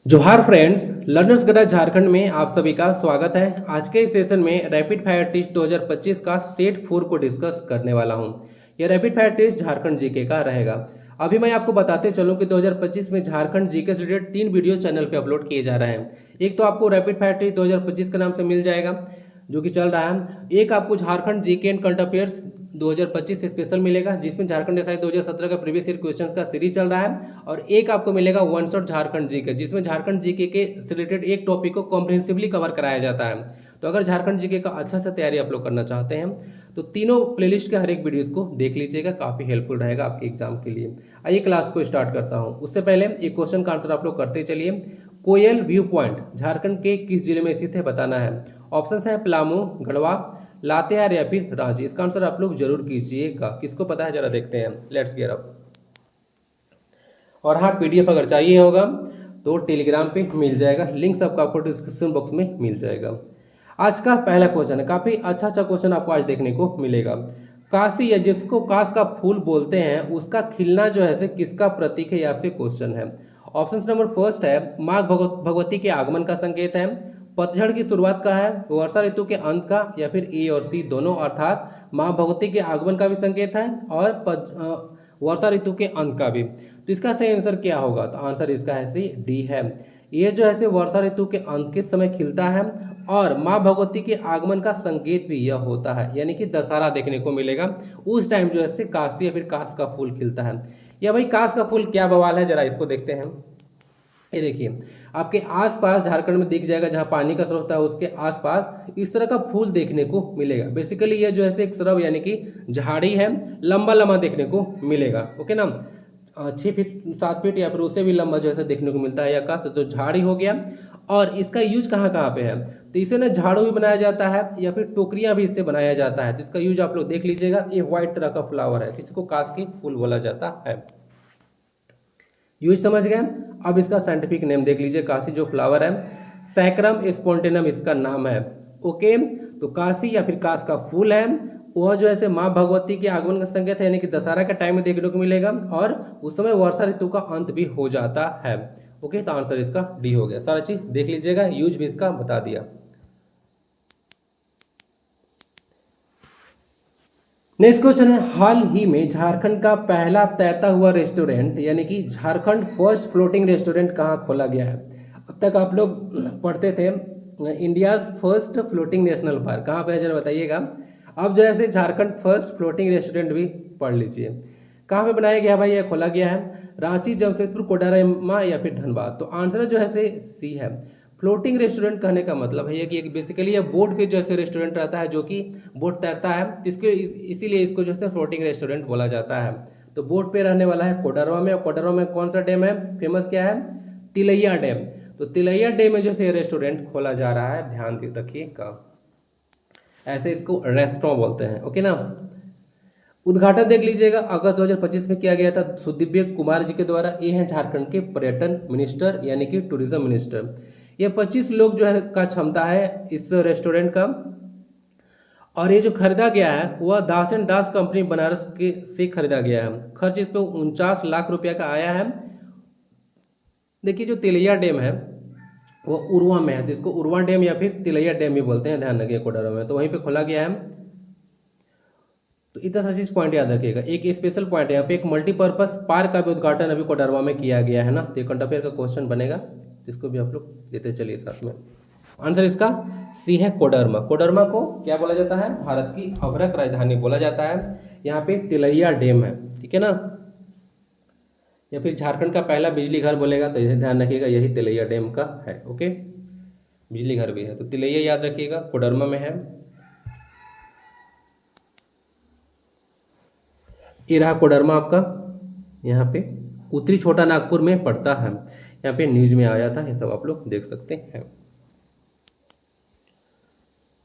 जोहार friends, learners गदा झारखंड में आप सभी का स्वागत है। आज के इस सेशन में रैपिड फायर टेस्ट 2025 का सेट 4 को डिस्कस करने वाला हूं। यह rapid fire test Jharkhand GK का रहेगा। अभी मैं आपको बताते चलूं कि 2025 में झारखंड जीके से रिलेटेड 3 वीडियो चैनल पे अपलोड किए जा रहे हैं। एक तो आपको रैपिड फायर टेस्ट 2025 के नाम से मिल जाएगा जो कि चल रहा है। एक आपको Jharkhand GK and current affairs 2025 special मिलेगा जिसमें झारखंड एसआई 2017 का प्रीवियस ईयर क्वेश्चंस का सीरीज चल रहा है। और एक आपको मिलेगा वन शॉट झारखंड जीके जिसमें झारखंड जीके के रिलेटेड एक टॉपिक को कॉम्प्रिहेंसिवली कवर कराया जाता है। तो अगर झारखंड जीके का अच्छा से तैयारी आप लोग करना चाहते हैं तो तीनों प्लेलिस्ट के हर एक वीडियोस को देख लीजिएगा, काफ़ी हेल्पफुल रहेगा आपके एग्जाम के लिए। आइए क्लास को स्टार्ट करता हूँ। उससे पहले एक क्वेश्चन का आंसर आप लोग करते चलिए। कोयल व्यू पॉइंट झारखंड के किस जिले में स्थित है बताना है। ऑप्शन है पलामू, गढ़वा, लातेहार या फिर रांची। इसका आंसर आप लोग जरूर कीजिएगा। किसको पता है जरा देखते हैं। Let's get up. और हाँ, पीडीएफ अगर चाहिए होगा तो टेलीग्राम पे मिल जाएगा, लिंक सबका आपको डिस्क्रिप्शन बॉक्स में मिल जाएगा। आज का पहला क्वेश्चन है, काफ़ी अच्छा क्वेश्चन आपको आज देखने को मिलेगा। काशी या जिसको काश का फूल बोलते हैं उसका खिलना जो है से किसका प्रतीक है, ये आपसे क्वेश्चन है। ऑप्शन नंबर फर्स्ट है माँ भगवती के आगमन का संकेत है, पतझड़ की शुरुआत का है, वर्षा ऋतु के अंत का, या फिर ए और सी दोनों, अर्थात माँ भगवती के आगमन का भी संकेत है और वर्षा ऋतु के अंत का भी। तो इसका सही आंसर क्या होगा? तो आंसर इसका है सी डी है। ये जो है से वर्षा ऋतु के अंत के समय खिलता है और माँ भगवती के आगमन का संकेत भी यह होता है, यानी कि दशहरा देखने को मिलेगा। उस टाइम जो है से काशी या फिर काश का फूल खिलता है। या भाई काश का फूल क्या बवाल है, जरा इसको देखते हैं। ये देखिए आपके आसपास झारखंड में दिख जाएगा, जहाँ पानी का स्रोत है उसके आसपास इस तरह का फूल देखने को मिलेगा। बेसिकली ये जो है एक श्रब यानी कि झाड़ी है, लंबा लंबा देखने को मिलेगा। ओके ना, 6 फीट 7 फीट या फिर उससे भी लंबा जैसे देखने को मिलता है आकाश। तो झाड़ी हो गया। और इसका यूज कहाँ कहाँ पे है? तो इसे ना झाड़ू भी बनाया जाता है या फिर टोकरियाँ भी इससे बनाया जाता है। तो इसका यूज आप लोग देख लीजिएगा। ये व्हाइट तरह का फ्लावर है जिसको काश की फूल बोला जाता है। यूज समझ गए। अब इसका साइंटिफिक नेम देख लीजिए। काशी जो फ्लावर है सैक्रम स्पॉन्टेनम इसका नाम है। ओके, तो काशी या फिर काश का फूल है, वह जो है माँ भगवती के आगमन का संकेत है, यानी कि दशहरा के टाइम में देखने को मिलेगा और उस समय वर्षा ऋतु का अंत भी हो जाता है। ओके, तो आंसर इसका डी हो गया। सारा चीज देख लीजिएगा, यूज भी इसका बता दिया। नेक्स्ट क्वेश्चन है, हाल ही में झारखंड का पहला तैरता हुआ रेस्टोरेंट यानी कि झारखंड फर्स्ट फ्लोटिंग रेस्टोरेंट कहाँ खोला गया है? अब तक आप लोग पढ़ते थे India's first floating national park, कहाँ पे है जरा बताइएगा। अब जो है झारखंड फर्स्ट फ्लोटिंग रेस्टोरेंट भी पढ़ लीजिए। कहाँ पे बनाया गया भाई? यह खोला गया है रांची, जमशेदपुर, कोडरमा या फिर धनबाद। तो आंसर जो है सी है। फ्लोटिंग रेस्टोरेंट कहने का मतलब है कि बेसिकली ये बोट पे जैसे रेस्टोरेंट रहता है जो कि बोट तैरता है, तो इसके इसीलिए इसको जो है फ्लोटिंग रेस्टोरेंट बोला जाता है। तो बोट पे रहने वाला है कोडरवा में। और कोडरवा में कौन सा डैम है फेमस, क्या है? तिलैया डैम। तो तिलैया डैम में जो है रेस्टोरेंट खोला जा रहा है, ध्यान रखिएगा। ऐसे इसको रेस्टोरेंट बोलते हैं। ओके ना। उद्घाटन देख लीजिएगा, अगस्त 2025 में किया गया था सुदीव्य कुमार जी के द्वारा। ये हैं झारखंड के पर्यटन मिनिस्टर यानी कि टूरिज्म मिनिस्टर। ये 25 लोग जो है का क्षमता है इस रेस्टोरेंट का। और ये जो खरीदा गया है वह दास एंड दास कंपनी बनारस के से खरीदा गया है। खर्च इस पर 49 लाख रुपया का आया है। देखिए जो तिलैया डैम है वो उरवा में है, तो इसको उरवा डैम या फिर तिलैया डैम भी बोलते हैं, ध्यान रखिए। कोडरमा में तो वहीं पे खोला गया है। तो इतना सा चीज पॉइंट याद रखिएगा। एक स्पेशल पॉइंट है यहाँ पे, एक मल्टीपर्पज पार्क का भी उद्घाटन अभी कोडरमा में किया गया है ना। तो ये करंट अफेयर का क्वेश्चन बनेगा, जिसको भी आप लोग देते चलिए साथ में। आंसर इसका सी है कोडरमा। कोडरमा को क्या बोला जाता है? भारत की अभ्रक राजधानी बोला जाता है। यहाँ पे तिलैया डैम है, ठीक है ना। या फिर झारखंड का पहला बिजली घर बोलेगा तो इसे ध्यान रखिएगा, यही तिलैया डैम का है। ओके, बिजली घर भी है तो तिलैया याद रखिएगा, कोडरमा में है। ये रहा कोडरमा आपका, यहाँ पे उत्तरी छोटा नागपुर में पड़ता है। यहाँ पे न्यूज में आया था, ये सब आप लोग देख सकते हैं।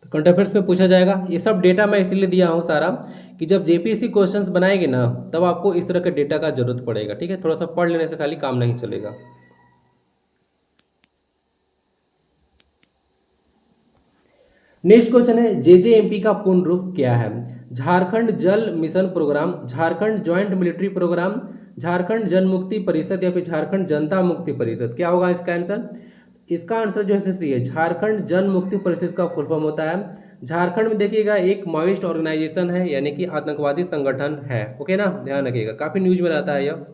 तो करंट अफेयर्स में पूछा जाएगा। ये सब डेटा मैं इसलिए दिया हूँ सारा कि जब जेपीएससी क्वेश्चंस बनाएगी ना तब आपको इस तरह के डेटा का जरूरत पड़ेगा, ठीक है। थोड़ा सा पढ़ लेने से खाली काम नहीं चलेगा। नेक्स्ट क्वेश्चन है जेजेएमपी का पूर्ण रूप क्या है? झारखंड जल mission program, Jharkhand joint military program, Jharkhand Jan Mukti परिषद या फिर झारखंड जनता मुक्ति परिषद। क्या होगा इसका आंसर? इसका आंसर जो है सी है, झारखंड जन मुक्ति परिषद का फुल फॉर्म होता है। झारखंड में देखिएगा एक माओइस्ट ऑर्गेनाइजेशन है, यानी कि आतंकवादी संगठन है। ओके ना, ध्यान रखिएगा, काफी न्यूज में रहता है यह।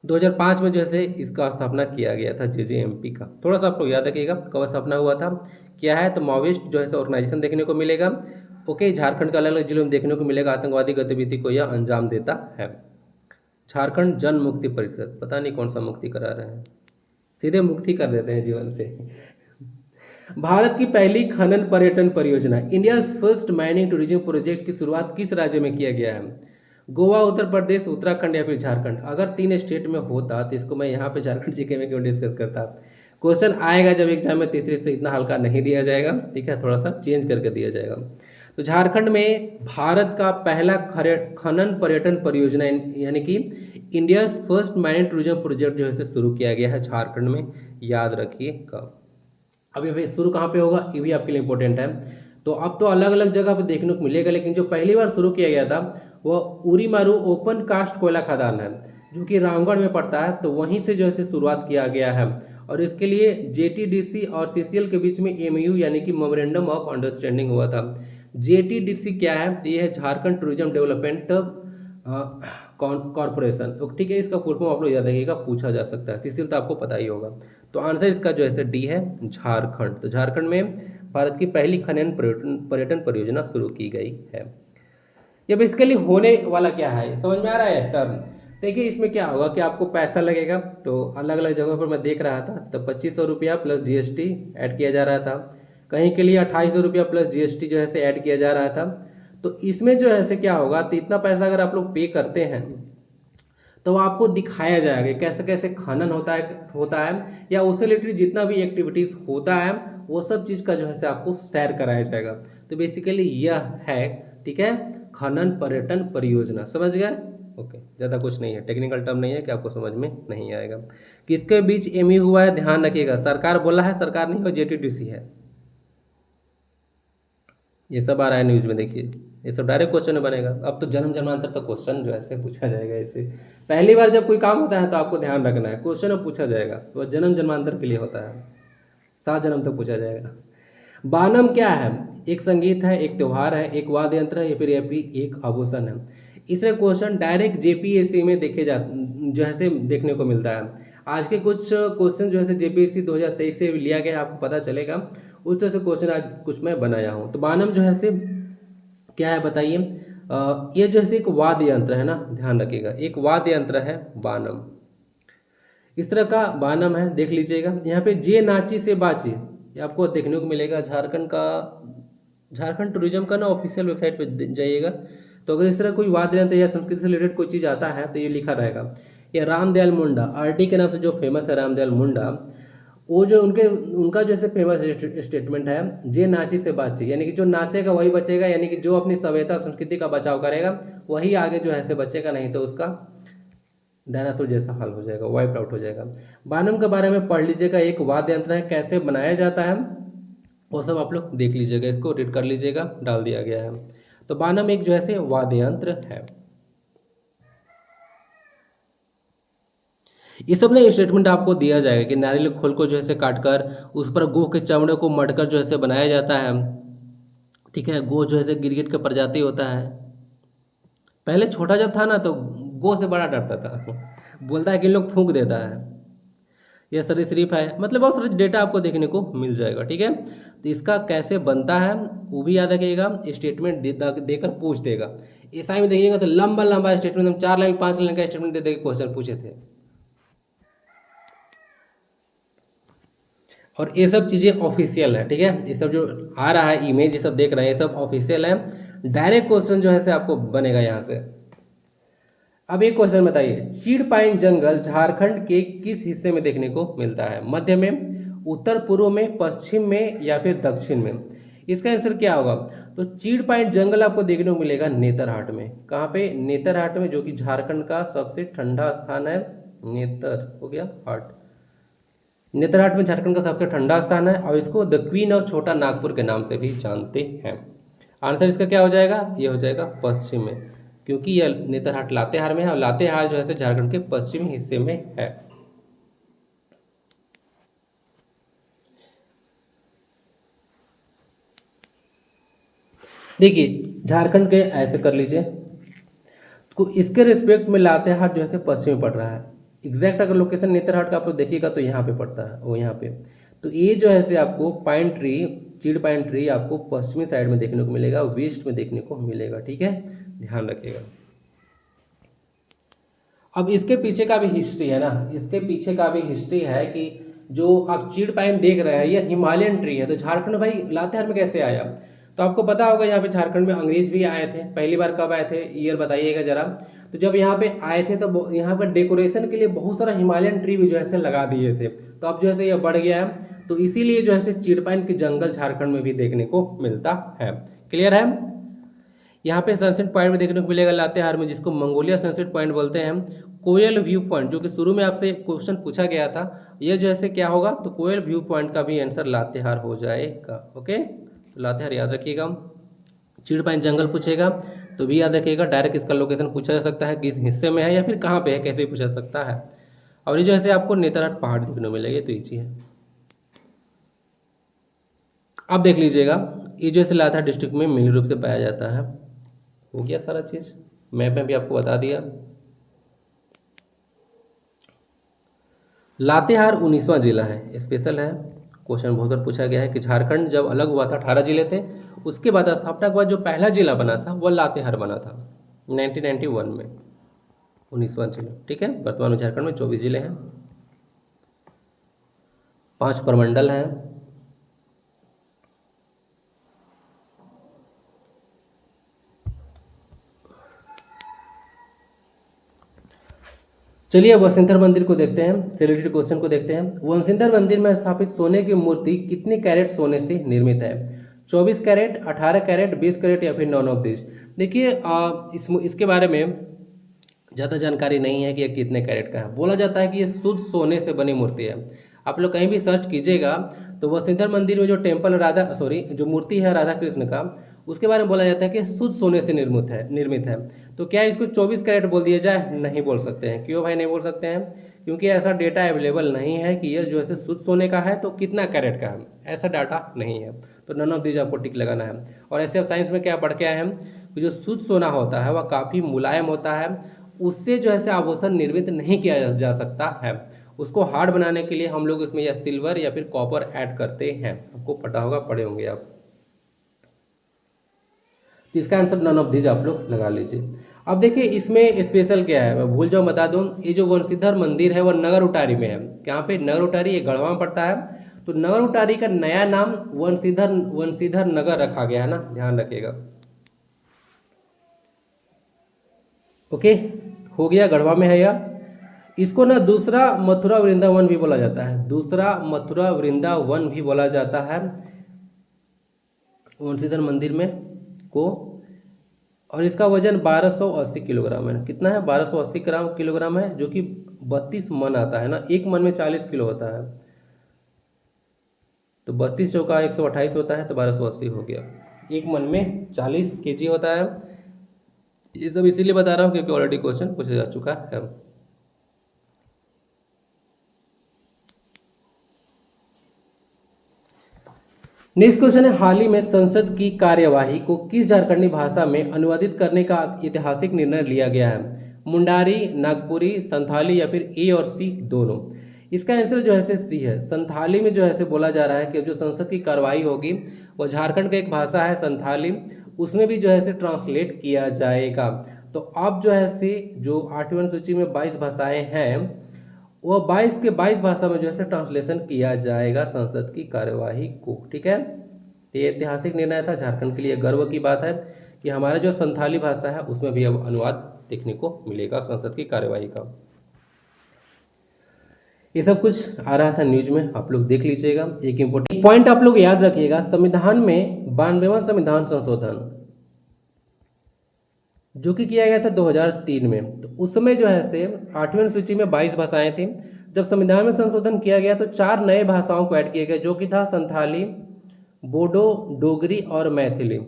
2005 में जैसे इसका स्थापना किया गया था जेजेएमपी का। थोड़ा सा आप लोग याद रखिएगा कब स्थापना हुआ था, क्या है तो माओइस्ट जो है ऑर्गेनाइजेशन देखने को मिलेगा। ओके, झारखंड के अलग अलग जिलों में देखने को मिलेगा, आतंकवादी गतिविधि को यह अंजाम देता है। झारखंड जन मुक्ति परिषद, पता नहीं कौन सा मुक्ति करा रहे हैं, सीधे मुक्ति कर देते हैं जीवन से। भारत की पहली खनन पर्यटन परियोजना, India first mining tourism project की शुरुआत किस राज्य में किया गया है? गोवा, उत्तर प्रदेश, उत्तराखंड या फिर झारखंड। अगर 3 स्टेट में होता तो इसको मैं यहाँ पे झारखंड जीके में क्यों डिस्कस करता। क्वेश्चन आएगा जब एग्जाम में, तीसरे से इतना हल्का नहीं दिया जाएगा, ठीक है, थोड़ा सा चेंज करके दिया जाएगा। तो झारखंड में भारत का पहला खनन पर्यटन परियोजना यानी कि India first mining tourism project जो है शुरू किया गया है झारखंड में, याद रखिएगा। अभी अभी शुरू कहाँ पे होगा ये भी आपके लिए इंपॉर्टेंट है। तो अब तो अलग अलग जगह पे देखने को मिलेगा, लेकिन जो पहली बार शुरू किया गया था वह उरीमारू ओपन कास्ट कोयला खदान है, जो कि रामगढ़ में पड़ता है। तो वहीं से जो है शुरुआत किया गया है, और इसके लिए जेटीडीसी और सीसीएल के बीच में एमयू यानी कि मेमोरेंडम ऑफ अंडरस्टैंडिंग हुआ था। जेटीडीसी क्या है? तो ये है झारखंड टूरिज्म डेवलपमेंट कॉर्पोरेशन, ठीक है। इसका फुल फॉर्म आप लोग याद रखिएगा, पूछा जा सकता है। सीसीएल तो आपको पता ही होगा। तो आंसर इसका जो है डी है, झारखंड। तो झारखंड में भारत की पहली खनन पर्यटन परियोजना शुरू की गई है। ये बेसिकली होने वाला क्या है, समझ में आ रहा है टर्म? देखिए इसमें क्या होगा कि आपको पैसा लगेगा, तो अलग अलग जगहों पर मैं देख रहा था तो 2500 रुपया प्लस जीएसटी ऐड किया जा रहा था। कहीं के लिए 2800 रुपया प्लस जीएसटी जो है से ऐड किया जा रहा था। तो इसमें जो है से क्या होगा, तो इतना पैसा अगर आप लोग पे करते हैं तो आपको दिखाया जाएगा कैसे कैसे खनन होता है या उससे रिलेटेड जितना भी एक्टिविटीज़ होता है वो सब चीज़ का जो है से आपको शेयर कराया जाएगा। तो बेसिकली यह है, ठीक है, खनन पर्यटन परियोजना। समझ गए? ओके, ज़्यादा कुछ नहीं है, टेक्निकल टर्म नहीं है कि आपको समझ में नहीं आएगा। किसके बीच एमयू हुआ है, ध्यान रखिएगा। सरकार बोला है, सरकार नहीं हो, जेटीडीसी है। ये सब आ रहा है न्यूज में, देखिए ये सब डायरेक्ट क्वेश्चन में बनेगा। अब तो जन्म जन्मांतर तक क्वेश्चन जो ऐसे पूछा जाएगा। ऐसे पहली बार जब कोई काम होता है तो आपको ध्यान रखना है, क्वेश्चन में पूछा जाएगा तो वह जन्म जन्मांतर के लिए होता है, 7 जन्म तक पूछा जाएगा। बानम क्या है? एक संगीत है, एक त्यौहार है, एक वाद्य यंत्र है, या फिर एक आभूषण है। इसमें क्वेश्चन डायरेक्ट जेपीएससी में जो है देखने को मिलता है। आज के कुछ क्वेश्चन जो है जेपीएससी 2023 से लिया गया, आपको पता चलेगा। उस तरह से क्वेश्चन आज कुछ मैं बनाया हूँ। तो बानम जो है क्या है बताइए? ये जो है एक वाद्य यंत्र है ना, ध्यान रखिएगा, एक वाद्य यंत्र है बानम। इस तरह का बानम है, देख लीजिएगा। यहाँ पे जे नाची से बाची ये आपको देखने को मिलेगा। झारखंड टूरिज्म का ना ऑफिशियल वेबसाइट पे जाइएगा, तो अगर इस तरह कोई वाद्य यंत्र या संस्कृति से रिलेटेड कोई चीज़ आता है तो ये लिखा रहेगा। ये रामदयाल मुंडा, आरटी के नाम से जो फेमस है रामदयाल मुंडा, वो जो उनका जैसे फेमस स्टेटमेंट है, जे नाची से बाची, यानी कि जो नाचेगा वही बचेगा, यानी कि जो अपनी सभ्यता संस्कृति का बचाव करेगा वही आगे जो है बचेगा, नहीं तो उसका डायनासोर जैसा हाल हो जाएगा, वाइप आउट हो जाएगा। बानम के बारे में पढ़ लीजिएगा, एक वाद्य यंत्र है, कैसे बनाया जाता है वो सब आप लोग देख लीजिएगा, इसको रीड कर लीजिएगा, डाल दिया गया है। तो बानम एक जो है वाद्य यंत्र है। ये सब ना स्टेटमेंट आपको दिया जाएगा कि नारियल खोल को जो है काटकर उस पर गो के चमड़े को मटकर जो है बनाया जाता है, ठीक है। गो जो है गिरगिट का प्रजाति होता है। पहले छोटा जब था ना तो गो से बड़ा डरता था, बोलता है कि लोग फूंक देता है। यह सरीसृप है, मतलब बहुत सारे डेटा आपको देखने को मिल जाएगा, ठीक है। तो इसका कैसे बनता है वो भी याद रखिएगा, स्टेटमेंट देकर पूछ देगा। ईसाई में देखिएगा तो लंबा लंबा स्टेटमेंट, हम 4 लाइन 5 लाइन का स्टेटमेंट दे देकर क्वेश्चन पूछे थे। और ये सब चीज़ें ऑफिशियल है, ठीक है। ये सब जो आ रहा है इमेज, ये सब देख रहे हैं, ये सब ऑफिशियल है। डायरेक्ट क्वेश्चन जो है आपको बनेगा यहाँ से। अब एक क्वेश्चन बताइए, चीड़ पाइन जंगल झारखंड के किस हिस्से में देखने को मिलता है? मध्य में, उत्तर पूर्व में, पश्चिम में या फिर दक्षिण में? इसका आंसर क्या होगा? तो चीड़ पाइन जंगल आपको देखने को मिलेगा नेतरहाट में। कहाँ पे? नेतरहाट में, जो कि झारखंड का सबसे ठंडा स्थान है। नेतर हो गया हाट, नेतरहाट में झारखंड का सबसे ठंडा स्थान है और इसको द क्वीन और छोटा नागपुर के नाम से भी जानते हैं। आंसर इसका क्या हो जाएगा, ये हो जाएगा पश्चिम में, क्योंकि यह नेतरहाट लातेहार में है और लातेहार जो है झारखंड के पश्चिमी हिस्से में है। देखिए झारखंड के ऐसे कर लीजिए, तो इसके रिस्पेक्ट में लातेहार जो है पश्चिम में पड़ रहा है। एग्जैक्ट अगर लोकेशन नेतरहाट का आप लोग देखिएगा तो यहाँ पे पड़ता है, वो यहाँ पे। तो ये जो है से आपको पाइन ट्री, चीड़ पाइन ट्री आपको पश्चिमी साइड में देखने को मिलेगा, वेस्ट में देखने को मिलेगा। ठीक है, ध्यान रखिएगा। अब इसके पीछे का भी हिस्ट्री है ना, इसके पीछे का भी हिस्ट्री है कि जो आप चीड़ पाइन देख रहे हैं ये हिमालयन ट्री है। तो झारखंड भाई लातेहार में कैसे आया, तो आपको पता होगा यहाँ पे झारखंड में अंग्रेज भी आए थे। पहली बार कब आए थे, ईयर बताइएगा जरा। तो जब यहाँ पे आए थे तो यहाँ पे डेकोरेशन के लिए बहुत सारा हिमालयन ट्री भी जो है लगा दिए थे। तो अब जो है ये बढ़ गया है, तो इसीलिए जो है चीड़ पाइन के जंगल झारखंड में भी देखने को मिलता है। क्लियर है। यहाँ पे सनसेट पॉइंट में देखने को मिलेगा लातेहार में, जिसको मंगोलिया सनसेट पॉइंट बोलते हैं हम। कोयल व्यू पॉइंट, जो कि शुरू में आपसे क्वेश्चन पूछा गया था, ये जो है क्या होगा, तो कोयल व्यू पॉइंट का भी आंसर लातेहार हो जाएगा। ओके, तो लातेहार याद रखिएगा। चीड़ पाइन जंगल पूछेगा तो भी याद रखिएगा। डायरेक्ट इसका लोकेशन पूछा जा सकता है, किस हिस्से में है या फिर कहाँ पे है, कैसे भी पूछा जा सकता है। और ये जो है आपको नेतरहाट पहाड़ देखने को मिलेगा, तो ईजी है। अब देख लीजिएगा, ये जो है लातेहार डिस्ट्रिक्ट में मेन रूप से पाया जाता है। हो गया सारा चीज़, मैप में भी आपको बता दिया। लातेहार 19वां जिला है, स्पेशल है। क्वेश्चन बहुत बार पूछा गया है कि झारखंड जब अलग हुआ था 18 जिले थे, उसके बाद स्थापना के बाद जो पहला जिला बना था वो लातेहार बना था 1991 में, 19वां जिला। ठीक है, वर्तमान में झारखंड में 24 जिले हैं, 5 प्रमंडल हैं। चलिए वसुंधरा मंदिर को देखते हैं, रिलेटेड क्वेश्चन को देखते हैं। वसुंधरा मंदिर में स्थापित सोने की मूर्ति कितने कैरेट सोने से निर्मित है, 24 कैरेट, 18 कैरेट, 20 कैरेट या फिर नॉन ऑफ दिस। देखिए इसके बारे में ज़्यादा जानकारी नहीं है कि ये कितने कैरेट का है। बोला जाता है कि ये शुद्ध सोने से बनी मूर्ति है। आप लोग कहीं भी सर्च कीजिएगा तो वसुंधरा मंदिर में जो टेम्पल जो मूर्ति है राधा कृष्ण का, उसके बारे में बोला जाता है कि शुद्ध सोने से निर्मित है। तो क्या इसको 24 कैरेट बोल दिया जाए, नहीं बोल सकते हैं। क्यों भाई नहीं बोल सकते हैं, क्योंकि ऐसा डेटा अवेलेबल नहीं है कि ये जो है शुद्ध सोने का है तो कितना कैरेट का है, ऐसा डाटा नहीं है। तो नन ऑफ दीज आपको टिक लगाना है। और ऐसे साइंस में क्या पढ़ के आए हैं कि जो शुद्ध सोना होता है वह काफ़ी मुलायम होता है, उससे जो है आभूषण निर्मित नहीं किया जा सकता है। उसको हार्ड बनाने के लिए हम लोग इसमें या सिल्वर या फिर कॉपर ऐड करते हैं। आपको पता होगा, पढ़े होंगे आप। इसका आंसर नन ऑफ दीज आप लोग लगा लीजिए। अब देखिए इसमें स्पेशल क्या है, मैं भूल जाऊँ बता दूं। ये जो वंशीधर मंदिर है वो नगर उटारी में है। यहाँ पे नगर उटारी, ये गढ़वा में पड़ता है। तो नगर उटारी का नया नाम वंशीधर नगर रखा गया है ना, ध्यान रखिएगा। ओके, हो गया, गढ़वा में है यह। इसको ना दूसरा मथुरा वृंदावन भी बोला जाता है, दूसरा मथुरा वृंदावन भी बोला जाता है वंशीधर मंदिर में को। और इसका वजन 1280 किलोग्राम है। कितना है, 1280 किलोग्राम है, जो कि 32 मन आता है ना। एक मन में 40 किलो होता है, तो 32 चौका 128 होता है, तो 1280 हो गया। एक मन में 40 केजी होता है। ये सब इसीलिए बता रहा हूँ क्योंकि ऑलरेडी क्वेश्चन पूछा जा चुका है। नेक्स्ट क्वेश्चन है, हाल ही में संसद की कार्यवाही को किस झारखंडी भाषा में अनुवादित करने का ऐतिहासिक निर्णय लिया गया है, मुंडारी, नागपुरी, संथाली या फिर ए और सी दोनों। इसका आंसर जो है सी है। संथाली में जो है बोला जा रहा है कि जो संसद की कार्यवाही होगी वो झारखंड का एक भाषा है संथाली, उसमें भी जो है ट्रांसलेट किया जाएगा। तो अब जो है जो 8वीं अनुसूची में 22 भाषाएं हैं, वो 22 के 22 भाषा में जो है ट्रांसलेशन किया जाएगा संसद की कार्यवाही को। ठीक है, ये ऐतिहासिक निर्णय था, झारखंड के लिए गर्व की बात है कि हमारा जो संथाली भाषा है उसमें भी अब अनुवाद देखने को मिलेगा संसद की कार्यवाही का। ये सब कुछ आ रहा था न्यूज में, आप लोग देख लीजिएगा। एक इंपॉर्टेंट पॉइंट आप लोग याद रखिएगा, संविधान में 92वां संविधान संशोधन जो कि किया गया था 2003 में, तो उसमें जो है 8वीं अनुसूची में 22 भाषाएं थी, जब संविधान में संशोधन किया गया तो 4 नए भाषाओं को ऐड किया गया, जो कि था संथाली, बोडो, डोगरी और मैथिली।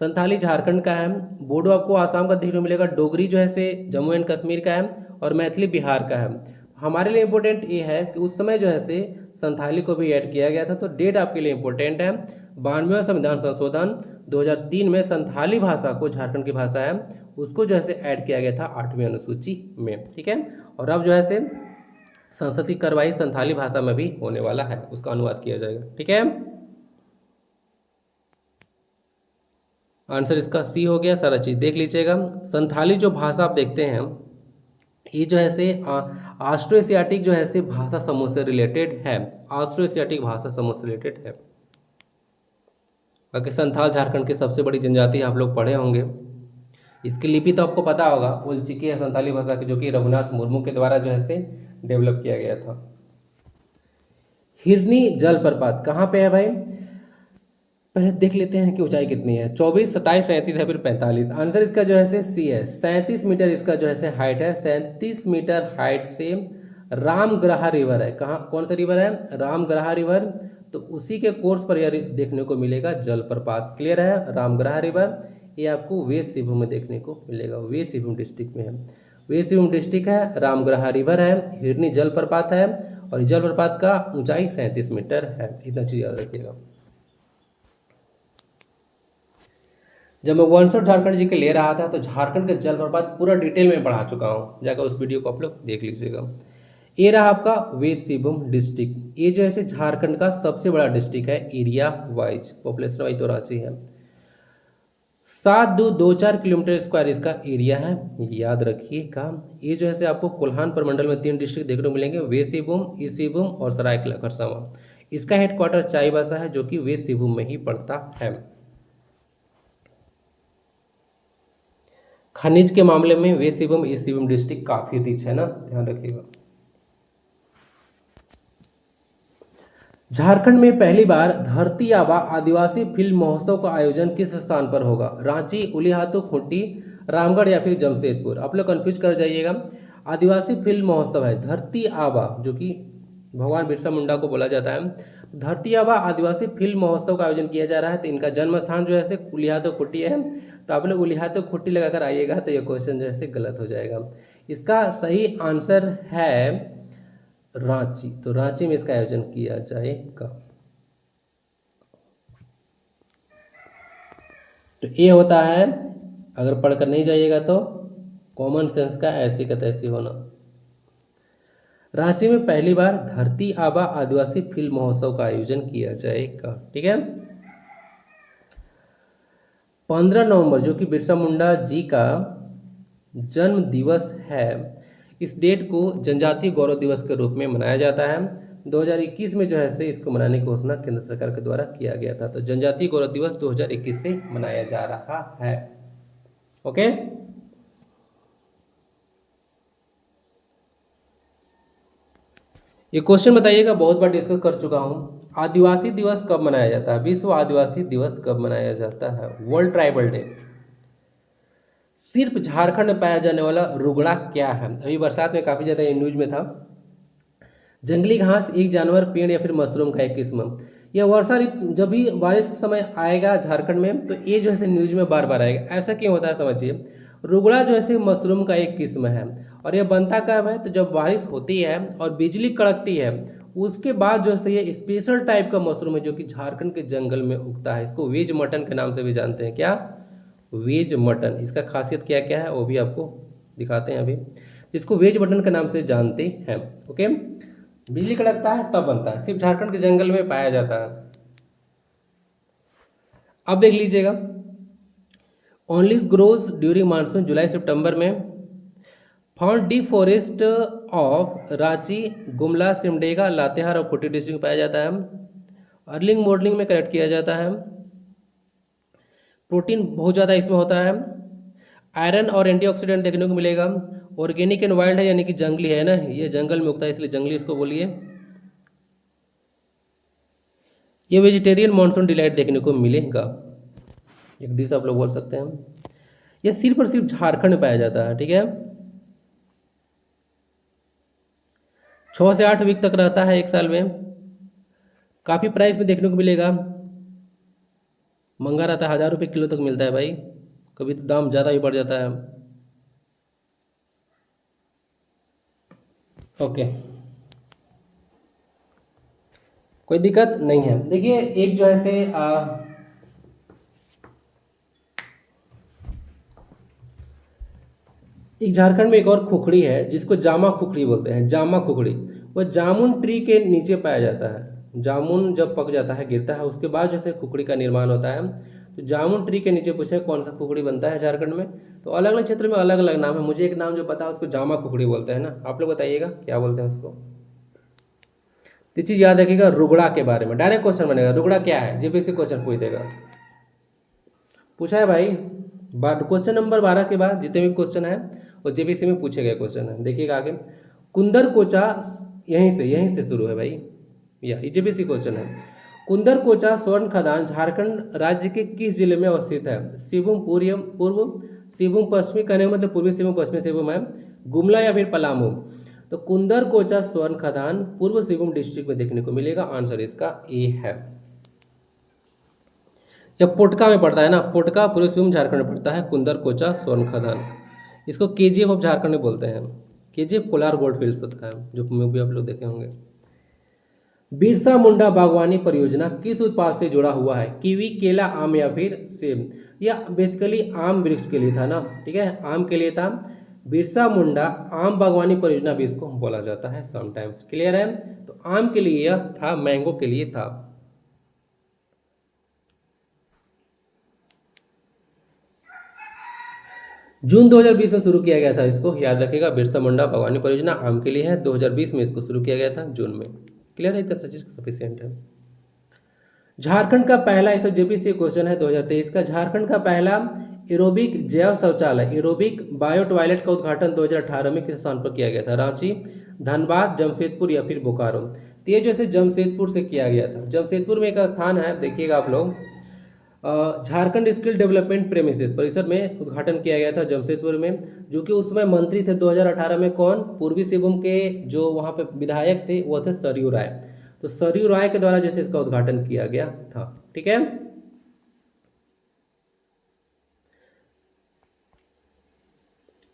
संथाली झारखंड का है, बोडो आपको आसाम का देखने को मिलेगा, डोगरी जो है से जम्मू एंड कश्मीर का है और मैथिली बिहार का है। हमारे लिए इम्पोर्टेंट ये है कि उस समय जो है से संथाली को भी ऐड किया गया था, तो डेट आपके लिए इम्पोर्टेंट है। 92वां संविधान संशोधन 2003 में संथाली भाषा को, झारखंड की भाषा है, उसको जो है से ऐड किया गया था 8वीं अनुसूची में, ठीक है। और अब जो है से संसद की कार्रवाई संथाली भाषा में भी होने वाला है, उसका अनुवाद किया जाएगा, ठीक है। आंसर इसका सी हो गया। सारा चीज़ देख लीजिएगा। संथाली जो भाषा आप देखते हैं, ये जो है से ऑस्ट्रो एशियाटिक जो है से भाषा समूह से रिलेटेड है, ऑस्ट्रो एशियाटिक भाषा समूह से रिलेटेड है। बाकी संथाल झारखंड की सबसे बड़ी जनजाति आप लोग पढ़े होंगे। इसकी लिपि तो आपको पता होगा, उल्चिकी है संथाली भाषा की, जो कि रघुनाथ मुर्मू के द्वारा जो है से डेवलप किया गया था। हिरनी जलप्रपात कहाँ पे है भाई? पहले देख लेते हैं कि ऊंचाई कितनी है। 24, 27, 37 है, फिर 45। आंसर इसका जो है से सी है। 37 मीटर इसका जो है से हाइट है। 37 मीटर हाइट से रामग्रहा रिवर है। कहाँ, कौन सा रिवर है? रामग्रहा रिवर। तो उसी के कोर्स पर यह देखने को मिलेगा जलप्रपात। क्लियर है? रामग्रहा रिवर ये आपको वेस्ट सिंहभूम में देखने को मिलेगा, वेस्ट सिंहभूम डिस्ट्रिक्ट में है। वेस्ट सिंहभूम डिस्ट्रिक्ट है, रामग्रहा रिवर है, हिरनी जलप्रपात है, और जलप्रपात का ऊंचाई 37 मीटर है। इतना चीज याद रखिएगा। जब मैं वन शॉट झारखंड जी के ले रहा था तो झारखंड के जलप्रपात पूरा डिटेल में पढ़ा चुका हूँ, जाकर उस वीडियो को आप लोग देख लीजिएगा। ये रहा आपका वेस्ट सिंहभूम डिस्ट्रिक्ट। ये जो है झारखंड का सबसे बड़ा डिस्ट्रिक्ट है एरिया वाइज, पॉपुलेशन वाइज तो रांची है। 7224 किलोमीटर स्क्वायर इसका एरिया है, याद रखिएगा। ये जो है आपको कोल्हान प्रमंडल में 3 डिस्ट्रिक्ट देखने को मिलेंगे, वेस्ट सिंहभूम, ईस्ट सिंहभूम और सरायकेला खरसावां। इसका हेडक्वार्टर चाईबासा है, जो कि वेस्ट सिंहभूम में ही पड़ता है। खनिज के मामले में west Singhbhum, east Singhbhum district काफी रिच है ना, ध्यान रखिएगा। झारखंड में पहली बार धरती आबा आदिवासी फिल्म महोत्सव का आयोजन किस स्थान पर होगा? रांची, उलिहातू, खूंटी, रामगढ़ या फिर जमशेदपुर? आप लोग कंफ्यूज कर जाइएगा। आदिवासी फिल्म महोत्सव है धरती आबा, जो कि भगवान बिरसा मुंडा को बोला जाता है। धरती आबा आदिवासी फिल्म महोत्सव का आयोजन किया जा रहा है, तो इनका जन्म स्थान जो है उलिहातू खूंटी है। तो आप लोग उलिहातू खूंटी लगाकर आइएगा तो ये क्वेश्चन जो है गलत हो जाएगा। इसका सही आंसर है रांची। तो रांची में इसका आयोजन किया जाएगा। तो ये होता है, अगर पढ़कर नहीं जाइएगा तो कॉमन सेंस का ऐसी का तैसी होना। रांची में पहली बार धरती आबा आदिवासी फिल्म महोत्सव का आयोजन किया जाएगा, ठीक है। 15 नवंबर जो कि बिरसा मुंडा जी का जन्म दिवस है, इस डेट को जनजातीय गौरव दिवस के रूप में मनाया जाता है। 2021 में जो है इसको मनाने की घोषणा केंद्र सरकार के द्वारा किया गया था। तो जनजातीय गौरव दिवस 2021 से मनाया जा रहा है। ओके, ये क्वेश्चन बताइएगा, बहुत बार डिस्कस कर चुका हूं। आदिवासी दिवस कब मनाया जाता है? विश्व आदिवासी दिवस कब मनाया जाता है? World tribal day. सिर्फ झारखंड में पाया जाने वाला रुगड़ा क्या है? अभी बरसात में काफी ज्यादा न्यूज में था। जंगली घास, एक जानवर, पेड़ या फिर मशरूम का एक किस्म। यह वर्षा ऋतु जब भी बारिश के समय आएगा झारखंड में, तो ये जो है न्यूज में बार बार आएगा। ऐसा क्यों होता है समझिए। रुगड़ा जो है मशरूम का एक किस्म है, और यह बनता कब है? तो जब बारिश होती है और बिजली कड़कती है, उसके बाद जो है ये स्पेशल टाइप का मशरूम है, जो कि झारखंड के जंगल में उगता है। इसको वेज मटन के नाम से भी जानते हैं। क्या? Veg mutton. इसका खासियत क्या क्या है वो भी आपको दिखाते हैं अभी। इसको वेज मटन के नाम से जानते हैं। ओके, बिजली कड़कता है तब बनता है, सिर्फ झारखंड के जंगल में पाया जाता है। अब देख लीजिएगा, ओनली ग्रोज ड्यूरिंग मानसून, जुलाई सितंबर में। Found D forest of Ranchi, Gumla, Simdega, Latehar और खूंटी डिस्ट्रिक्ट में पाया जाता है। अर्लिंग मॉडलिंग में कलेक्ट किया जाता है। प्रोटीन बहुत ज़्यादा इसमें होता है। आयरन और एंटीऑक्सीडेंट देखने को मिलेगा। ऑर्गेनिक एंड वाइल्ड है, यानी कि जंगली है ना, ये जंगल में उगता है इसलिए जंगली इसको बोलिए। ये वेजिटेरियन मॉनसून डिलाइट देखने को मिलेगा, एक डिश आप लोग बोल सकते हैं। ये सिर्फ और सिर्फ झारखंड में पाया जाता है, ठीक है। 6 से 8 वीक तक रहता है एक साल में। काफ़ी प्राइस में देखने को मिलेगा, महंगा रहता है, 1000 रुपये किलो तक मिलता है भाई, कभी तो दाम ज़्यादा ही बढ़ जाता है। ओके, कोई दिक्कत नहीं है। देखिए एक जो है से एक झारखंड में एक और खुखड़ी है जिसको जामा खुखड़ी बोलते हैं, जामा खुखड़ी। वो जामुन ट्री के नीचे पाया जाता है। जामुन जब पक जाता है, गिरता है, उसके बाद जैसे खुखड़ी का निर्माण होता है। तो जामुन ट्री के नीचे पूछे कौन सा खुखड़ी बनता है झारखंड में, तो अलग अलग क्षेत्र में अलग अलग नाम है। मुझे एक नाम जो पता है उसको जामा खुखड़ी बोलते हैं ना, आप लोग बताइएगा क्या बोलते हैं उसको। तो चीज़ याद रखिएगा रुगड़ा के बारे में, डायरेक्ट क्वेश्चन बनेगा, रुगड़ा क्या है, जेपीएससी क्वेश्चन पूछ देगा। पूछा है भाई, क्वेश्चन नंबर 12 के बाद जितने भी क्वेश्चन है वो जेपीएससी में पूछे गए क्वेश्चन है। देखिएगा आगे, कुंदर कोचा, यहीं से शुरू है भाई, ये जेपीएससी क्वेश्चन है। कुंदर कोचा स्वर्ण खदान झारखंड राज्य के किस जिले में अवस्थित है? सिंहभूम पूर्व, सिंहभूम पश्चिमी, कहने का मतलब पूर्वी सिंहभूम, पश्चिमी सिंहभूम है, गुमला या फिर पलामू। तो कुंदर कोचा स्वर्ण खदान पूर्व सिंहभूम डिस्ट्रिक्ट में देखने को मिलेगा, आंसर इसका ए है। यह पोटका में पड़ता है ना, पोटका पूर्व सिंहभूम झारखंड में पड़ता है, कुंदर कोचा स्वर्ण खदान। इसको केजीएफ ऑफ झारखंड में बोलते हैं, केजीएफ कोलार गोल्ड फील्ड्स होता है, जो मूवी आप लोग देखे होंगे। बिरसा मुंडा बागवानी परियोजना किस उत्पाद से जुड़ा हुआ है? कीवी, केला, आम या फिर सेब? यह बेसिकली आम वृक्ष के लिए था ना, ठीक है, आम के लिए था। बिरसा मुंडा आम बागवानी परियोजना भी इसको बोला जाता है समटाइम्स, क्लियर है। तो आम के लिए यह था, मैंगो के लिए था। जून 2020 में शुरू किया गया था इसको, याद रखिएगा, बिरसा मुंडा बागवानी परियोजना आम के लिए है, 2020 में इसको शुरू किया गया था जून में, क्लियर है, इतना चीज सफिशियंट है। झारखंड का पहला, इस जेपीसी क्वेश्चन है 2023 का, झारखंड का पहला एरोबिक जैव शौचालय, एरोबिक बायो टॉयलेट का उद्घाटन 2018 में किस स्थान पर किया गया था? रांची, धनबाद, जमशेदपुर या फिर बोकारो? तो ये जैसे जमशेदपुर से किया गया था। जमशेदपुर में एक स्थान है, देखिएगा आप लोग, झारखंड स्किल डेवलपमेंट प्रेमिसेस परिसर में उद्घाटन किया गया था जमशेदपुर में, जो कि उसमें मंत्री थे 2018 में कौन? पूर्वी सिंहभूम के जो वहाँ पे विधायक थे वो थे सरयू राय। तो सरयू राय के द्वारा जैसे इसका उद्घाटन किया गया था, ठीक है।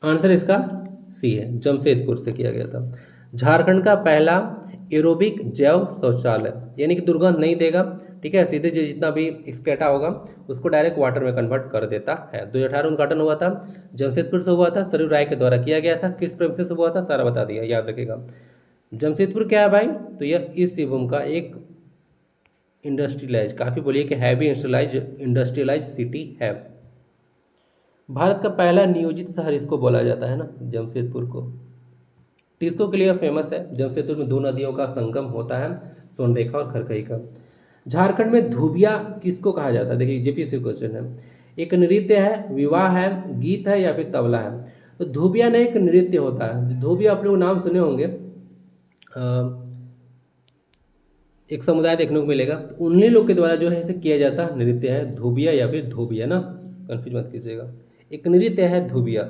आंसर इसका सी है, जमशेदपुर से किया गया था। झारखंड का पहला एरोबिक जैव शौचालय, यानी कि दुर्गंध नहीं देगा, ठीक है, सीधे जितना भी एक्सक्रेटा होगा उसको डायरेक्ट वाटर में कन्वर्ट कर देता है। 2018 उद्घाटन हुआ था, जमशेदपुर से हुआ था, सरयू राय के द्वारा किया गया था। किस प्रेम से हुआ था सारा बता दिया, याद रखेगा। जमशेदपुर क्या है भाई? तो यह इस सिंहभूम का एक इंडस्ट्रियलाइज, काफ़ी बोलिए कि हैवी इंडस्ट्रियलाइज सिटी है। भारत का पहला नियोजित शहर इसको बोला जाता है ना, जमशेदपुर को। टिस्को के लिए फेमस है। जमशेदपुर में 2 नदियों का संगम होता है, सोनरेखा और खरखई का। झारखंड में धूबिया किसको कहा जाता है? देखिए जेपीएससी क्वेश्चन है। एक नृत्य है, विवाह है, गीत है या फिर तबला है? तो धूबिया ने एक नृत्य होता है, धोबिया आप लोग नाम सुने होंगे, एक समुदाय देखने को मिलेगा, तो उन्हीं लोग के द्वारा जो है इसे किया जाता है नृत्य है धोबिया या फिर धोबिया ना, कंफ्यूज मत कीजिएगा, एक नृत्य है धोबिया।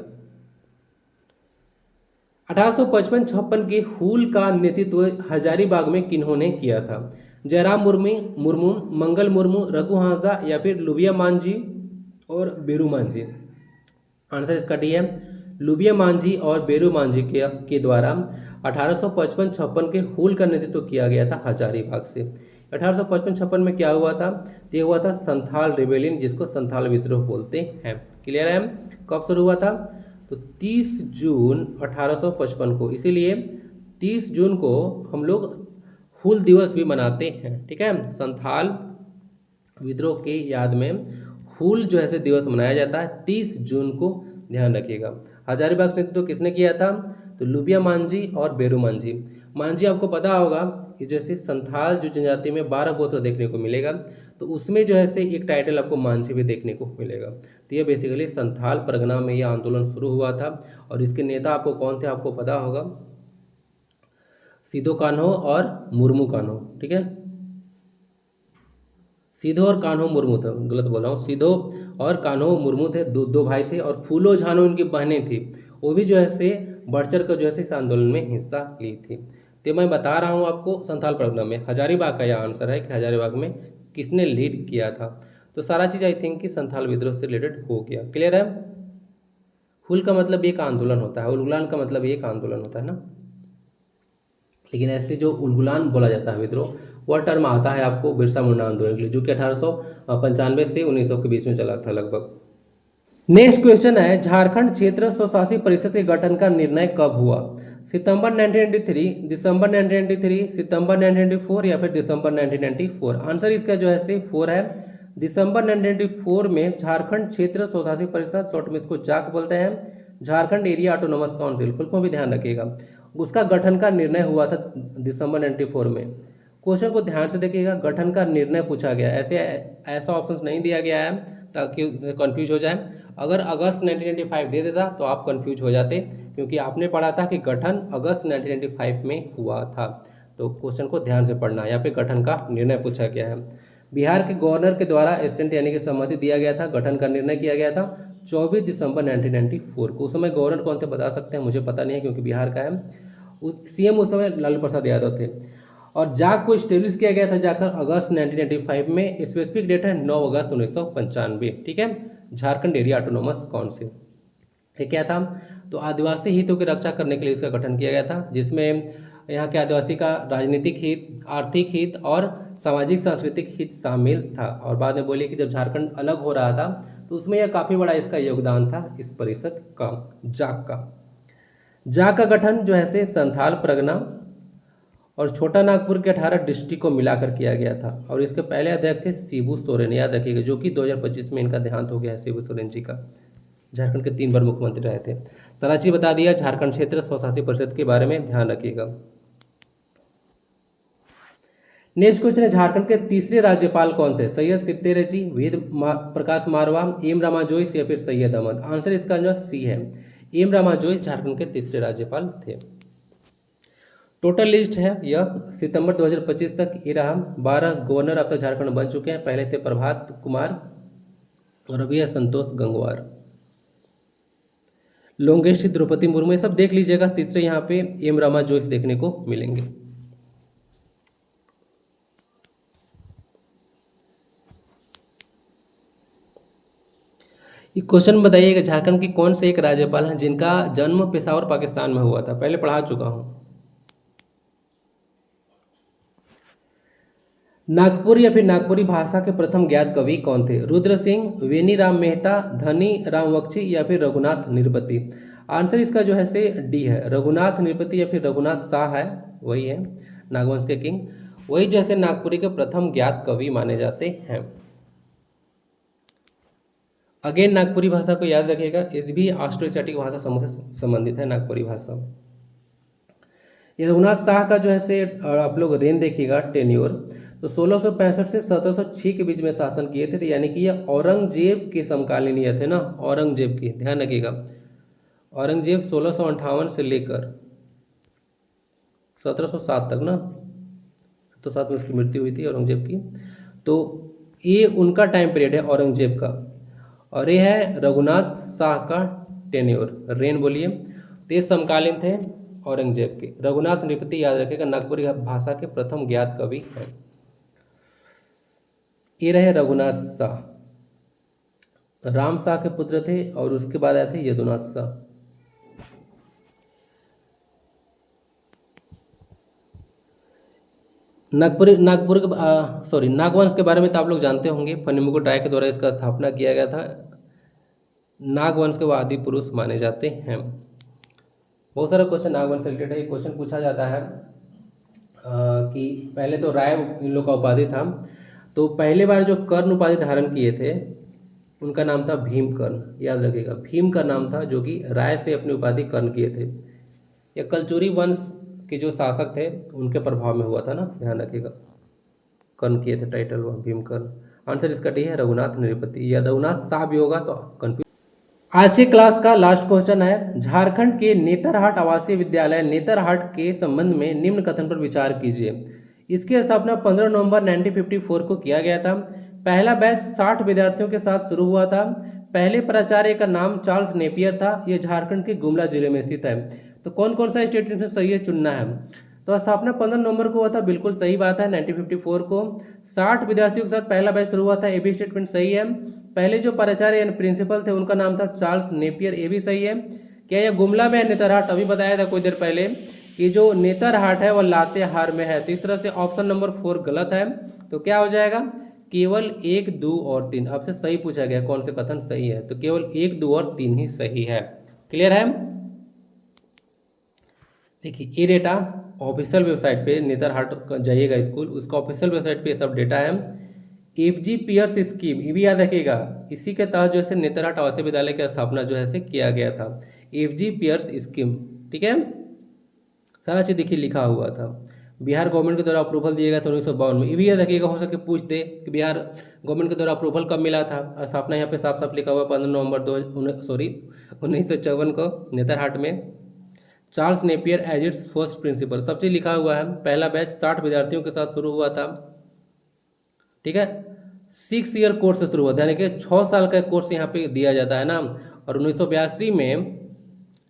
1855-56 के हूल का नेतृत्व हजारीबाग में किन्होंने किया था? जयराम मुर्मू, मंगल मुर्मू, रघु हांसदा या फिर लुबिया मांझी और बेरू मांझी? आंसर इसका डी है, लुबिया मांझी और बेरू मांझी के द्वारा 1855-56 के हूल का नेतृत्व किया गया था हजारीबाग से। 1855-56 में क्या हुआ था? तो ये हुआ था संथाल रिबेलियन, जिसको संथाल विद्रोह बोलते हैं, क्लियर है। कब शुरू हुआ था? तो 30 जून 1855 को, इसीलिए 30 जून को हम लोग हूल दिवस भी मनाते हैं, ठीक है। संथाल विद्रोह की याद में हूल जो है दिवस मनाया जाता है 30 जून को, ध्यान रखिएगा। हजारीबाग से नेतृत्व किसने किया था? तो लुबिया मांझी और बेरू मांझी। मांझी आपको पता होगा कि जैसे संथाल जो जनजाति में 12 गोत्र देखने को मिलेगा, तो उसमें जो है से एक टाइटल आपको मांझी भी देखने को मिलेगा। तो ये बेसिकली संथाल परगना में यह आंदोलन शुरू हुआ था, और इसके नेता आपको कौन थे आपको पता होगा, सीधो कान्हो और मुर्मू कान्हो, ठीक है। सीधो और कान्हो मुर्मू थे, गलत बोल रहा हूँ, सीधो और कान्हो मुर्मू थे, दो भाई थे, और फूलो झानो उनकी बहनें थी, वो भी जो है से बढ़ चढ़ कर जो है इस आंदोलन में हिस्सा ली थी। तो मैं बता रहा हूँ आपको संथाल परगना में हजारीबाग का यह आंसर है कि हजारीबाग में किसने लीड किया था। तो सारा चीज़ आई थिंक कि संथाल विद्रोह से रिलेटेड हो गया। क्लियर है। हुल का मतलब एक आंदोलन होता है, उलगुलान का मतलब एक आंदोलन होता है ना, लेकिन ऐसे जो उलगुलान बोला जाता है विद्रोह, वह टर्म आता है आपको बिरसा मुंडा आंदोलन के लिए, जो कि 1895 से 1900 के बीच में चला था लगभग। नेक्स्ट क्वेश्चन है झारखंड क्षेत्र स्वशासी परिषद के गठन का निर्णय कब हुआ? सितंबर 1993, दिसंबर 1993, सितंबर 1994 या फिर दिसंबर 1994? आंसर इसका जो है से 4 है। दिसंबर 1994 में झारखंड क्षेत्र स्वशासी परिषद, शॉर्ट में इसको जाक बोलते हैं, Jharkhand area autonomous council, full form भी ध्यान रखिएगा, उसका गठन का निर्णय हुआ था दिसंबर 1994 में। क्वेश्चन को ध्यान से देखिएगा, गठन का निर्णय पूछा गया, ऐसा ऑप्शन नहीं दिया गया है ताकि कंफ्यूज हो जाए। अगर अगस्त 1995 दे देता तो आप कंफ्यूज हो जाते, क्योंकि आपने पढ़ा था कि गठन अगस्त 1995 में हुआ था। तो क्वेश्चन को ध्यान से पढ़ना, यहाँ पे गठन का निर्णय पूछा गया है। बिहार के गवर्नर के द्वारा एसेंट यानी कि सहमति दिया गया था, गठन का निर्णय किया गया था 24 दिसंबर 1994 को। उस समय गवर्नर कौन थे बता सकते हैं, मुझे पता नहीं है क्योंकि बिहार का है। सीएम उस समय लालू प्रसाद यादव थे। और जाग को स्टेब्लिश किया गया था जाकर अगस्त 1995 में, स्पेसिफिक डेट है 9 अगस्त 1995। ठीक है, झारखंड एरिया ऑटोनोमस काउंसिल। ये क्या था? तो आदिवासी हितों की रक्षा करने के लिए इसका गठन किया गया था, जिसमें यहाँ के आदिवासी का राजनीतिक हित, आर्थिक हित और सामाजिक सांस्कृतिक हित शामिल था। और बाद में बोलिए कि जब झारखंड अलग हो रहा था तो उसमें यह काफ़ी बड़ा इसका योगदान था इस परिषद का, जाग का। जाग का गठन जो है से संथाल परगना और छोटा नागपुर के 18 डिस्ट्रिक्ट को मिलाकर किया गया था। और इसके पहले अध्यक्ष थे शिबू सोरेन, याद रखिएगा, जो कि 2025 में इनका देहांत हो गया है, शिबू सोरेन जी का। झारखंड के 3 बार मुख्यमंत्री रहे थे। सारा चीज बता दिया झारखंड क्षेत्र स्वशासी परिषद के बारे में, ध्यान रखिएगा। नेक्स्ट क्वेश्चन है, झारखंड के तीसरे राज्यपाल कौन थे? सैयद सिप्ते जी, वेद प्रकाश मारवा, एम रामा जोइस या फिर सैयद अहमद? आंसर इसका जो सी है, एम रामा जोइस झारखंड के तीसरे राज्यपाल थे। टोटल लिस्ट है यह सितंबर 2025 तक ये रहा। 12 गवर्नर अब तक झारखंड बन चुके हैं। पहले थे प्रभात कुमार और अभी है संतोष गंगवार। लोंगेस्ट द्रौपदी मुर्मू, सब देख लीजिएगा। तीसरे यहाँ पे एम रामा जोइस देखने को मिलेंगे। ये क्वेश्चन बताइएगा, झारखंड की कौन से एक राज्यपाल हैं जिनका जन्म पेशावर पाकिस्तान में हुआ था? पहले पढ़ा चुका हूं। नागपुर या फिर नागपुरी भाषा के प्रथम ज्ञात कवि कौन थे? रुद्र सिंह, वेनी राम मेहता, धनी राम बख्शी या फिर रघुनाथ निरपति? आंसर इसका जो है से डी है, रघुनाथ निरपति या फिर रघुनाथ शाह है, वही है नागवंश के किंग, वही जैसे नागपुरी के प्रथम ज्ञात कवि माने जाते हैं। अगेन नागपुरी भाषा को याद रखिएगा, इस भी ऑस्ट्रोएशियाटिक भाषा समूह से संबंधित है नागपुरी भाषा। ये रघुनाथ शाह का जो है से आप लोग रेन देखिएगा, टेन्योर, तो 1665 से 1706 के बीच में शासन किए थे। तो यानी कि ये औरंगजेब के समकालीन ये थे ना, औरंगजेब के, ध्यान रखिएगा। औरंगजेब 1658 से लेकर 1707 तक ना, 1707 में उसकी मृत्यु हुई थी औरंगजेब की। तो ये उनका टाइम पीरियड है औरंगजेब का, और ये है रघुनाथ शाह का टेन्योर, रेन बोलिए। तो ये समकालीन थे औरंगजेब के। रघुनाथ नृपति याद रखिएगा, नागपुरी भाषा के प्रथम ज्ञात कवि हैं। ये रहे रघुनाथ शाह, राम शाह के पुत्र थे, और उसके बाद आए थे यदुनाथ शाह। नागवंश के बारे में तो आप लोग जानते होंगे, फनीमुकुट राय के द्वारा इसका स्थापना किया गया था। नागवंश के वो आदि पुरुष माने जाते हैं। बहुत सारा क्वेश्चन नागवंश से रिलेटेड है। क्वेश्चन पूछा जाता है कि पहले तो राय इन लोग का उपाधि था, तो पहले बार जो कर्ण उपाधि धारण किए थे उनका नाम था भीमकर्ण, याद रखिएगा, भीम का नाम था, जो कि राय से अपनी उपाधि कर्ण किए थे। ये कलचुरी वंश के जो शासक थे उनके प्रभाव में हुआ था ना, ध्यान रखिएगा, कर्ण किए थे टाइटल वह भीमकर्ण। आंसर इसका डी है रघुनाथ नृपति, या रघुनाथ शाह भी होगा तो कंफ्यूज। आज के क्लास का लास्ट क्वेश्चन है, झारखंड के नेतरहाट आवासीय विद्यालय नेतरहाट के संबंध में निम्न कथन पर विचार कीजिए। इसकी स्थापना 15 नवंबर 1954 को किया गया था। पहला बैच 60 विद्यार्थियों के साथ शुरू हुआ था। पहले प्राचार्य का नाम चार्ल्स नेपियर था। यह झारखंड के गुमला जिले में स्थित है। तो कौन कौन सा स्टेट सही है चुनना है? तो स्थापना 15 नवंबर को हुआ था, बिल्कुल सही बात है, 1954 को। 60 विद्यार्थियों के साथ पहला बैच शुरू हुआ था, ये भी स्टेटमेंट सही है। पहले जो प्राचार्य यानी प्रिंसिपल थे उनका नाम था चार्ल्स नेपियर, ये भी सही है। क्या यह गुमला में है नेतरहाट? अभी बताया था कुछ देर पहले कि जो नेतरहाट है वह लातेहार में है। तो इस तरह से ऑप्शन नंबर 4 गलत है। तो क्या हो जाएगा? केवल 1, 2 और 3 आपसे सही पूछा गया कौन से कथन सही है, तो केवल 1, 2 और 3 ही सही है। क्लियर है? देखिए ये डेटा ऑफिशियल वेबसाइट पे, नेतरहाट जाइएगा स्कूल, उसका ऑफिशियल वेबसाइट पे ये सब डेटा है। एफजी पियर्स स्कीम, ये भी याद रखिएगा, इसी के तहत जो है नेतरहाट आवासीय विद्यालय की स्थापना जो है किया गया था। एफजी पियर्स स्कीम, ठीक है, सारा चीज़ देखिए लिखा हुआ था। बिहार गवर्नमेंट के द्वारा अप्रूवल दिया गया था 1952 में, ये भी याद रखिएगा, हो सके पूछ दे कि बिहार गवर्नमेंट के द्वारा अप्रूवल कब मिला था। स्थापना यहाँ पे साफ साफ लिखा हुआ 15 नवंबर 1954 को नेतरहाट में। Charles Napier as its first principal, सब चीज़ लिखा हुआ है। पहला बैच 60 विद्यार्थियों के साथ शुरू हुआ था, ठीक है। 6 ईयर कोर्स से शुरू हुआ था, यानी कि 6 साल का कोर्स यहाँ पे दिया जाता है ना। और 1982 में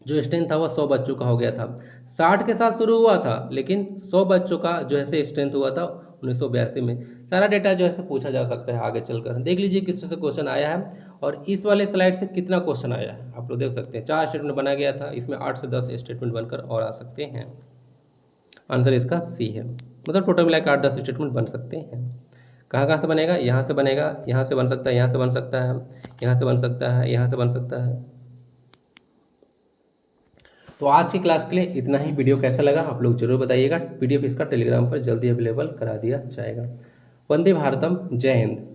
जो स्ट्रेंथ था वह 100 बच्चों का हो गया था। 60 के साथ शुरू हुआ था, लेकिन 100 बच्चों का जो है स्ट्रेंथ हुआ था 1982 में। सारा डेटा जो है पूछा जा सकता है आगे चलकर। देख लीजिए किस तरह से क्वेश्चन आया है, और इस वाले स्लाइड से कितना क्वेश्चन आया है आप लोग देख सकते हैं। 4 स्टेटमेंट बना गया था, इसमें 8 से 10 स्टेटमेंट बनकर और आ सकते हैं। आंसर इसका सी है, मतलब टोटल मिला के 8-10 स्टेटमेंट बन सकते हैं। कहाँ कहाँ से बनेगा? यहाँ से बनेगा, यहाँ से बन सकता है, यहाँ से बन सकता है, यहाँ से बन सकता है, यहाँ से बन सकता है। तो आज की क्लास के लिए इतना ही। वीडियो कैसा लगा आप लोग जरूर बताइएगा। PDF इसका टेलीग्राम पर जल्दी अवेलेबल करा दिया जाएगा। वंदे भारतम, जय हिंद।